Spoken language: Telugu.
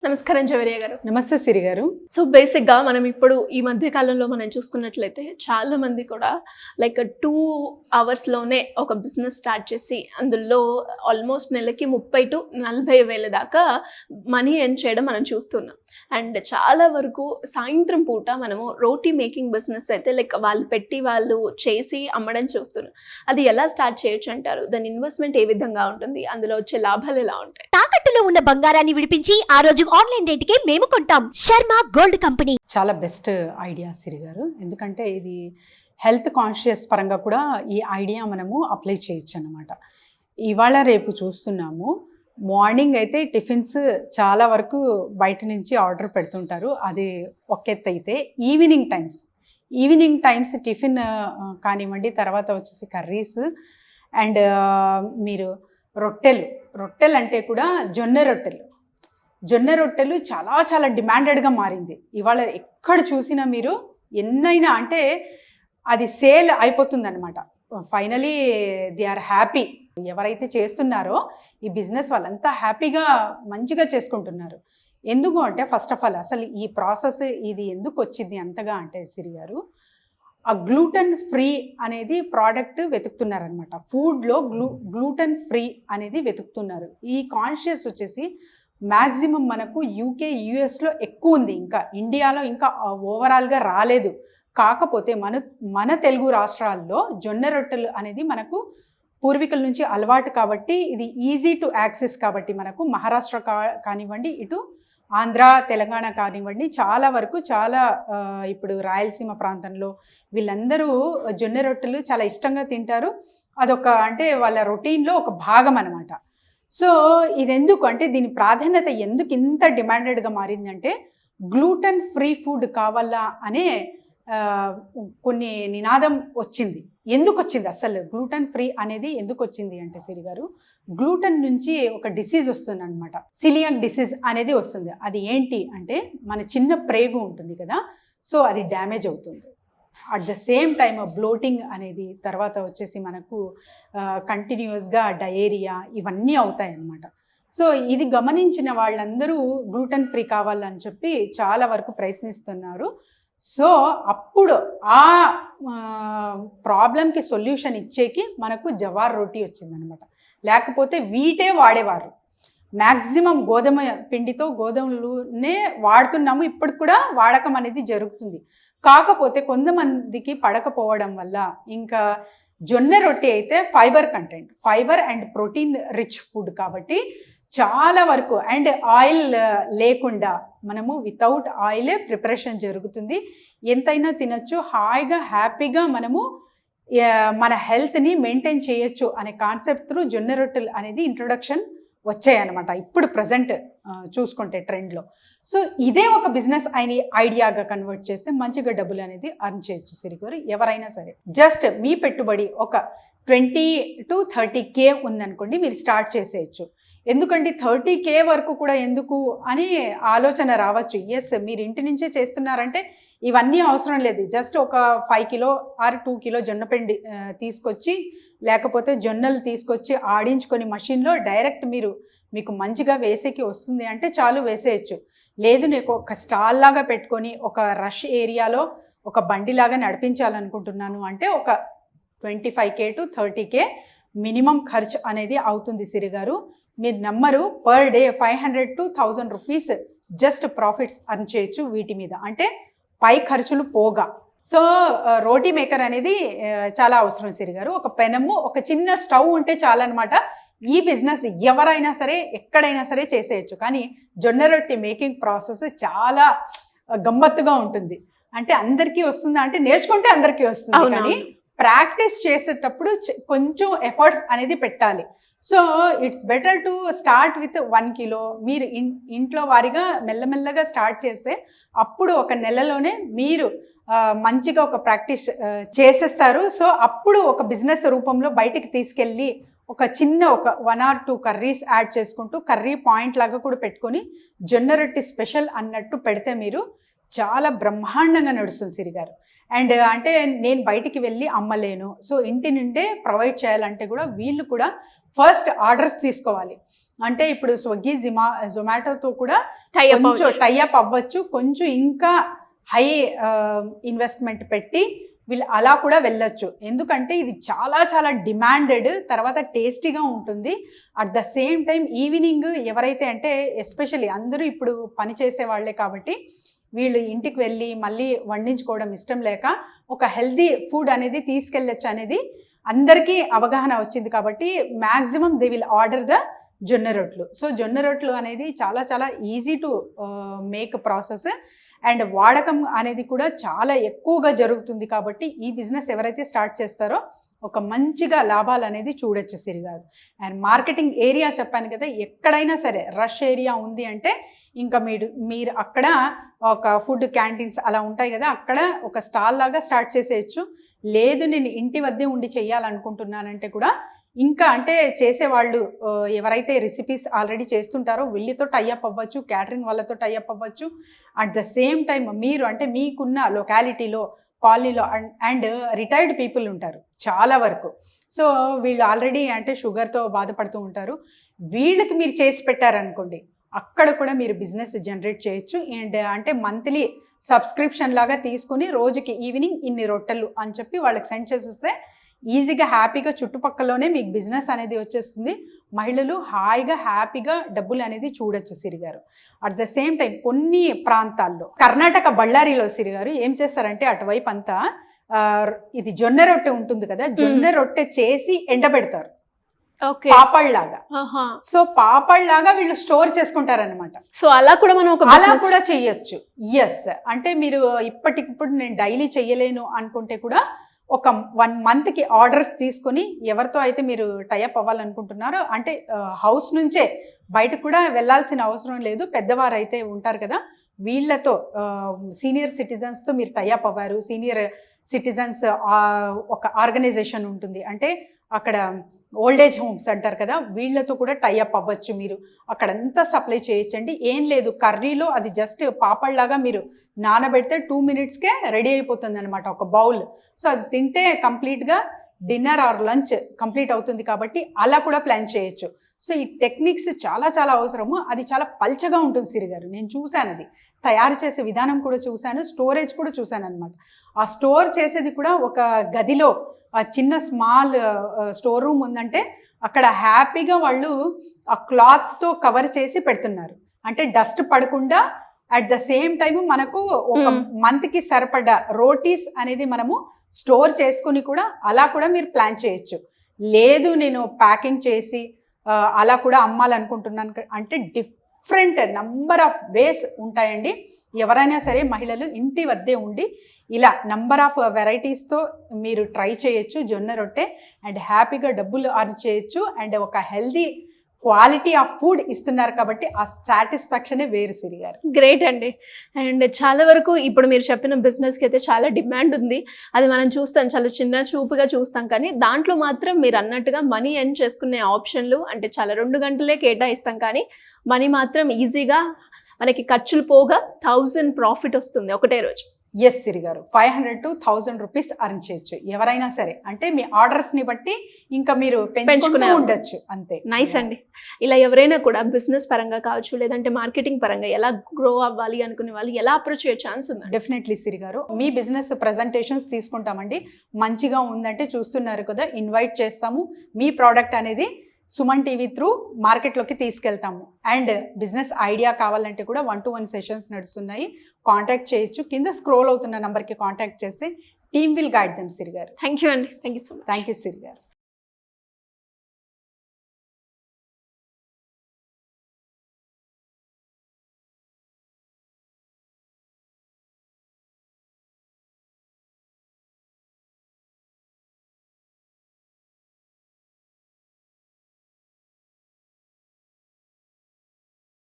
నమస్కారం జవరియా గారు. నమస్తే సిరి గారు. సో బేసిక్‌గా మనం ఇప్పుడు ఈ మధ్య కాలంలో మనం చూసుకున్నట్లయితే చాలా మంది కూడా లైక్ 2 అవర్స్‌లోనే ఒక బిజినెస్ స్టార్ట్ చేసి అందులో ఆల్మోస్ట్ నెలకి 30,000-40,000 దాకా మనీ ఎర్న్ చేయడం మనం చూస్తున్నాం. అండ్ చాలా వరకు సాయంత్రం పూట మనము రోటీ మేకింగ్ బిజినెస్ అయితే లైక్ వాళ్ళు చేసి అమ్మడం చూస్తున్నాం. అది ఎలా స్టార్ట్ చేయొచ్చు అంటారు? దాని ఇన్వెస్ట్‌మెంట్ ఏ విధంగా ఉంటుంది? అందులో వచ్చే లాభాలు ఎలా ఉంటాయి? తాకట్టులో ఉన్న బంగారాన్ని విడిపించి ఆ రోజు ఆన్లైన్ రేటుకే మేము కొంటాం. Sharma gold company. చాలా బెస్ట్ ఐడియా సిరి గారు. ఎందుకంటే ఇది హెల్త్ కాన్షియస్ పరంగా కూడా ఈ ఐడియా మనము అప్లై చేయొచ్చు అన్నమాట. ఇవాళ రేపు చూస్తున్నాము, మార్నింగ్ అయితే టిఫిన్స్ చాలా వరకు బయట నుంచి ఆర్డర్ పెడుతుంటారు. అది ఒక ఎత్తు అయితే ఈవినింగ్ టైమ్స్ టిఫిన్ కానివ్వండి, తర్వాత వచ్చేసి కర్రీస్ అండ్ మీరు రొట్టెలు అంటే కూడా జొన్న రొట్టెలు చాలా చాలా డిమాండెడ్గా మారింది. ఇవాళ ఎక్కడ చూసినా మీరు ఎన్నైనా అంటే అది సేల్ అయిపోతుందన్నమాట. Finally they are happy. ఎవరైతే చేస్తున్నారో ఈ బిజినెస్ వాళ్ళంతా హ్యాపీగా మంచిగా చేసుకుంటున్నారు. ఎందుకు అంటే ఫస్ట్ ఆఫ్ ఆల్ అసలు ఈ ప్రాసెస్ ఇది ఎందుకు వచ్చింది అంతగా అంటే సిరి గారు, ఆ గ్లూటన్ ఫ్రీ అనేది ప్రోడక్ట్ వెతుకుతున్నారనమాట. ఫుడ్లో గ్లూటన్ ఫ్రీ అనేది వెతుకుతున్నారు. ఈ కాన్షియస్ వచ్చేసి మ్యాక్సిమం మనకు యూకే యుఎస్లో ఎక్కువ ఉంది, ఇంకా ఇండియాలో ఇంకా ఓవరాల్గా రాలేదు. కాకపోతే మన తెలుగు రాష్ట్రాల్లో జొన్న రొట్టెలు అనేది మనకు పూర్వీకుల నుంచి అలవాటు కాబట్టి ఇది ఈజీ టు యాక్సెస్ కాబట్టి మనకు మహారాష్ట్ర కానివ్వండి, ఇటు ఆంధ్ర తెలంగాణ కానివ్వండి, చాలా వరకు చాలా ఇప్పుడు రాయలసీమ ప్రాంతంలో వీళ్ళందరూ జొన్న రొట్టెలు చాలా ఇష్టంగా తింటారు. అదొక అంటే వాళ్ళ రొటీన్లో ఒక భాగం అనమాట. సో ఇది ఎందుకు అంటే దీని ప్రాధాన్యత ఎందుకు ఇంత డిమాండెడ్గా మారిందంటే గ్లూటన్ ఫ్రీ ఫుడ్ కావాలా అనే కొన్ని నినాదం వచ్చింది. ఎందుకు వచ్చింది అసలు గ్లూటన్ ఫ్రీ అనేది ఎందుకు వచ్చింది అంటే సిరి గారు, గ్లూటన్ నుంచి ఒక డిసీజ్ వస్తుంది అనమాట, సిలియాక్ డిసీజ్ అనేది వస్తుంది. అది ఏంటి అంటే మన చిన్న ప్రేగు ఉంటుంది కదా, సో అది డ్యామేజ్ అవుతుంది. At the same time bloating అనేది, తర్వాత వచ్చేసి మనకు కంటిన్యూస్గా డయేరియా ఇవన్నీ అవుతాయి అన్నమాట. సో ఇది గమనించిన వాళ్ళందరూ గ్లూటన్ ఫ్రీ కావాలని చెప్పి చాలా వరకు ప్రయత్నిస్తున్నారు. సో అప్పుడు ఆ ప్రాబ్లంకి సొల్యూషన్ ఇచ్చేకి మనకు జవార్ రోటీ వచ్చిందనమాట. లేకపోతే వీటే వాడేవారు. మ్యాక్సిమం గోధుమ పిండితో గోధుమలునే వాడుతున్నాము, ఇప్పటికి కూడా వాడకం అనేది జరుగుతుంది. కాకపోతే కొంతమందికి పడకపోవడం వల్ల ఇంకా జొన్న రొట్టె అయితే fibre and protein rich food కాబట్టి చాలా వరకు అండ్ ఆయిల్ లేకుండా మనము వితౌట్ ఆయిలే ప్రిపరేషన్ జరుగుతుంది. ఎంతైనా తినచ్చు, హాయిగా హ్యాపీగా మనము మన హెల్త్ని మెయింటైన్ చేయొచ్చు అనే కాన్సెప్ట్ త్రూ జొన్న రొట్టెలు అనేది ఇంట్రొడక్షన్ వచ్చాయన్నమాట ఇప్పుడు ప్రజెంట్ చూసుకుంటే ట్రెండ్లో. సో ఇదే ఒక బిజినెస్ ఐడియాగా కన్వర్ట్ చేస్తే మంచిగా డబ్బులు అనేది అర్న్ చేయొచ్చు సిరిగారు. ఎవరైనా సరే జస్ట్ మీ పెట్టుబడి ఒక 20 to 30K ఉందనుకోండి, మీరు స్టార్ట్ చేసేయచ్చు. ఎందుకంటే 30K వరకు కూడా ఎందుకు అని ఆలోచన రావచ్చు. ఎస్, మీరు ఇంటి నుంచే చేస్తున్నారంటే ఇవన్నీ అవసరం లేదు. జస్ట్ ఒక 5 కిలో ఆర్ 2 కిలో జొన్నపిండి తీసుకొచ్చి, లేకపోతే జొన్నలు తీసుకొచ్చి ఆడించుకొని మషిన్లో డైరెక్ట్ మీకు మంచిగా వేసేకి వస్తుంది అంటే చాలు, వేసేయచ్చు. లేదు నీకు ఒక స్టాల్ లాగా పెట్టుకొని ఒక రష్ ఏరియాలో ఒక బండిలాగా నడిపించాలనుకుంటున్నాను అంటే ఒక 25K to 30K మినిమం ఖర్చు అనేది అవుతుంది సిరి గారు. మీరు నమ్మరు, per day 500 to 1000 rupees just profits earn చేయొచ్చు వీటి మీద, అంటే పై ఖర్చులు పోగా. సో రోటీ మేకర్ అనేది చాలా అవసరం సిరి గారు. ఒక పెనము, ఒక చిన్న స్టవ్ ఉంటే చాలన్నమాట. ఈ బిజినెస్ ఎవరైనా సరే ఎక్కడైనా సరే చేసేయచ్చు. కానీ జొన్న రొట్టె మేకింగ్ ప్రాసెస్ చాలా గమ్మత్తుగా ఉంటుంది. అంటే అందరికీ వస్తుందా అంటే నేర్చుకుంటే అందరికీ వస్తుంది, కానీ ప్రాక్టీస్ చేసేటప్పుడు కొంచెం ఎఫర్ట్స్ అనేది పెట్టాలి. So it's better to start with 1 kilo. మీరు ఇంట్లో వారిగా మెల్లమెల్లగా స్టార్ట్ చేస్తే అప్పుడు ఒక నెలలోనే మీరు మంచిగా ఒక ప్రాక్టీస్ చేసేస్తారు. సో అప్పుడు ఒక బిజినెస్ రూపంలో బయటికి తీసుకెళ్ళి ఒక 1 or 2 కర్రీస్ యాడ్ చేసుకుంటూ కర్రీ పాయింట్ లాగా కూడా పెట్టుకొని జొన్న రొట్టె స్పెషల్ అన్నట్టు పెడితే మీరు చాలా బ్రహ్మాండంగా నడుస్తుంది సిరి గారు. అండ్ అంటే నేను బయటికి వెళ్ళి అమ్మలేను, సో ఇంటి నుండే ప్రొవైడ్ చేయాలంటే కూడా వీళ్ళు కూడా ఫస్ట్ ఆర్డర్స్ తీసుకోవాలి. అంటే ఇప్పుడు స్విగ్గీ జొమాటోతో కూడా కొంచెం టైఅప్ అవ్వచ్చు, కొంచెం ఇంకా హై ఇన్వెస్ట్మెంట్ పెట్టి వీళ్ళు అలా కూడా వెళ్ళొచ్చు. ఎందుకంటే ఇది చాలా చాలా డిమాండెడ్, తర్వాత టేస్టీగా ఉంటుంది. At the same time evening ఎవరైతే అంటే ఎస్పెషల్లీ అందరూ ఇప్పుడు పని చేసే వాళ్ళే కాబట్టి వీళ్ళు ఇంటికి వెళ్ళి మళ్ళీ వండించుకోవడం ఇష్టం లేక ఒక హెల్దీ ఫుడ్ అనేది తీసుకెళ్ళచ్చు అనేది అందరికీ అవగాహన వచ్చింది. కాబట్టి maximum they will order the జొన్న రొట్లు. సో జొన్న రొట్లు అనేది చాలా చాలా easy to make process and వాడకం అనేది కూడా చాలా ఎక్కువగా జరుగుతుంది. కాబట్టి ఈ బిజినెస్ ఎవరైతే స్టార్ట్ చేస్తారో ఒక మంచిగా లాభాలు అనేది చూడొచ్చు సిరిగారు. అండ్ మార్కెటింగ్ ఏరియా చెప్పాను కదా, ఎక్కడైనా సరే రష్ ఏరియా ఉంది అంటే ఇంకా మీరు అక్కడ ఒక ఫుడ్ క్యాంటీన్స్ అలా ఉంటాయి కదా, అక్కడ ఒక స్టాల్ లాగా స్టార్ట్ చేసేయచ్చు. లేదు నేను ఇంటి వద్దే ఉండి చెయ్యాలనుకుంటున్నానంటే కూడా ఇంకా అంటే చేసేవాళ్ళు ఎవరైతే రెసిపీస్ ఆల్రెడీ చేస్తుంటారో వీళ్ళతో టైఅప్ అవ్వచ్చు, క్యాటరింగ్ వాళ్ళతో టైఅప్ అవ్వచ్చు. అట్ ద సేమ్ టైం మీరు అంటే మీకున్న లొకాలిటీలో కాలనీలో అండ్ రిటైర్డ్ పీపుల్ ఉంటారు చాలా వరకు. సో వీళ్ళు ఆల్రెడీ అంటే షుగర్తో బాధపడుతూ ఉంటారు. వీళ్ళకి మీరు చేసి పెట్టారనుకోండి, అక్కడ కూడా మీరు బిజినెస్ జనరేట్ చేయొచ్చు. అండ్ అంటే మంత్లీ సబ్స్క్రిప్షన్ లాగా తీసుకుని రోజుకి ఈవినింగ్ ఇన్ని రొట్టెలు అని చెప్పి వాళ్ళకి సెండ్ చేసేస్తే ఈజీగా హ్యాపీగా చుట్టుపక్కలలోనే మీకు బిజినెస్ అనేది వచ్చేస్తుంది. మహిళలు హాయిగా హ్యాపీగా డబ్బులు అనేది చూడొచ్చు సిరిగారు. అట్ ద సేమ్ టైం కొన్ని ప్రాంతాల్లో కర్ణాటక బళ్ళారిలో సిరిగారు ఏం చేస్తారంటే అటువైపు అంతా ఇది జొన్న రొట్టె ఉంటుంది కదా, జొన్న రొట్టె చేసి ఎండబెడతారు పాపడ్లాగా. సో పాపడ్లాగా వీళ్ళు స్టోర్ చేసుకుంటారనమాట. సో అలా కూడా మనం అలా కూడా చెయ్యొచ్చు. ఎస్, అంటే మీరు ఇప్పటికిప్పుడు నేను డైలీ చెయ్యలేను అనుకుంటే కూడా ఒక 1 monthకి ఆర్డర్స్ తీసుకొని ఎవరితో అయితే మీరు టైఅప్ అవ్వాలనుకుంటున్నారో అంటే హౌస్ నుంచే బయటకు కూడా వెళ్ళాల్సిన అవసరం లేదు. పెద్దవారు అయితే ఉంటారు కదా, వీళ్ళతో సీనియర్ సిటిజన్స్తో మీరు టైఅప్ అవ్వారు. సీనియర్ సిటిజన్స్ ఒక ఆర్గనైజేషన్ ఉంటుంది, అంటే అక్కడ ఓల్డేజ్ హోమ్స్ అంటారు కదా, వీళ్ళతో కూడా టైఅప్ అవ్వచ్చు. మీరు అక్కడంతా సప్లై చేయొచ్చండి. ఏం లేదు, కర్రీలో అది జస్ట్ పాపడ్లాగా మీరు నానబెడితే 2 minutesకే రెడీ అయిపోతుంది అనమాట ఒక బౌల్. సో అది తింటే కంప్లీట్గా డిన్నర్ ఆర్ లంచ్ కంప్లీట్ అవుతుంది. కాబట్టి అలా కూడా ప్లాన్ చేయొచ్చు. సో ఈ టెక్నిక్స్ చాలా చాలా అవసరము. అది చాలా పల్చగా ఉంటుంది సిరిగారు, నేను చూశాను, అది తయారు చేసే విధానం కూడా చూశాను, స్టోరేజ్ కూడా చూశాను అనమాట. ఆ స్టోర్ చేసేది కూడా ఒక గదిలో చిన్న స్మాల్ స్టోర్ రూమ్ ఉందంటే అక్కడ హ్యాపీగా వాళ్ళు ఆ క్లాత్తో కవర్ చేసి పెడుతున్నారు. అంటే డస్ట్ పడకుండా అట్ ద సేమ్ టైం మనకు ఒక మంత్కి సరిపడా రోటీస్ అనేది మనము స్టోర్ చేసుకుని కూడా అలా కూడా మీరు ప్లాన్ చేయొచ్చు. లేదు నేను ప్యాకింగ్ చేసి అలా కూడా అమ్మాలనుకుంటున్నాను అంటే డిఫరెంట్ నంబర్ ఆఫ్ వేస్ ఉంటాయండి. ఎవరైనా సరే మహిళలు ఇంటి వద్దే ఉండి ఇలా నంబర్ ఆఫ్ వెరైటీస్తో మీరు ట్రై చేయొచ్చు జొన్న రొట్టె అండ్ హ్యాపీగా డబ్బులు అర్న్ చేయొచ్చు. అండ్ ఒక హెల్దీ క్వాలిటీ ఆఫ్ ఫుడ్ ఇస్తున్నారు కాబట్టి ఆ సాటిస్ఫాక్షనే వేరు సిరిగారు. గ్రేట్ అండి. అండ్ చాలా వరకు ఇప్పుడు మీరు చెప్పిన బిజినెస్కి అయితే చాలా డిమాండ్ ఉంది. అది మనం చూస్తాం, చాలా చిన్న చూపుగా చూస్తాం, కానీ దాంట్లో మాత్రం మీరు అన్నట్టుగా మనీ ఎర్న్ చేసుకునే ఆప్షన్లు అంటే చాలా 2 గంటలే కేటాయిస్తాం, కానీ మనీ మాత్రం ఈజీగా మనకి ఖర్చులు పోగా 1000 ప్రాఫిట్ వస్తుంది ఒకటే రోజు. ఎస్ సిరిగారు, 500 to 1000 రూపీస్ అర్న్ చేయొచ్చు ఎవరైనా సరే. అంటే మీ ఆర్డర్స్ని బట్టి ఇంకా మీరు పెంచుకునే ఉండొచ్చు అంతే. నైస్ అండి. ఇలా ఎవరైనా కూడా బిజినెస్ పరంగా కావచ్చు, లేదంటే మార్కెటింగ్ పరంగా ఎలా గ్రో అవ్వాలి అనుకునే వాళ్ళు ఎలా అప్రోచ్ అయ్యే ఛాన్స్ ఉంది? డెఫినెట్లీ సిరిగారు, మీ బిజినెస్ ప్రజెంటేషన్స్ తీసుకుంటామండి. మంచిగా ఉందంటే చూస్తున్నారు కదా, ఇన్వైట్ చేస్తాము. మీ ప్రోడక్ట్ అనేది సుమన్ టీవీ త్రూ మార్కెట్లోకి తీసుకెళ్తాము. అండ్ బిజినెస్ ఐడియా కావాలంటే కూడా 1-to-1 సెషన్స్ నడుస్తున్నాయి, కాంటాక్ట్ చేయొచ్చు. కింద స్క్రోల్ అవుతున్న నెంబర్కి కాంటాక్ట్ చేస్తే టీమ్ విల్ గైడ్ దెమ్ సిరిగారు. థ్యాంక్ యూ అండి. Thank you so much. Thank you సిరిగారు.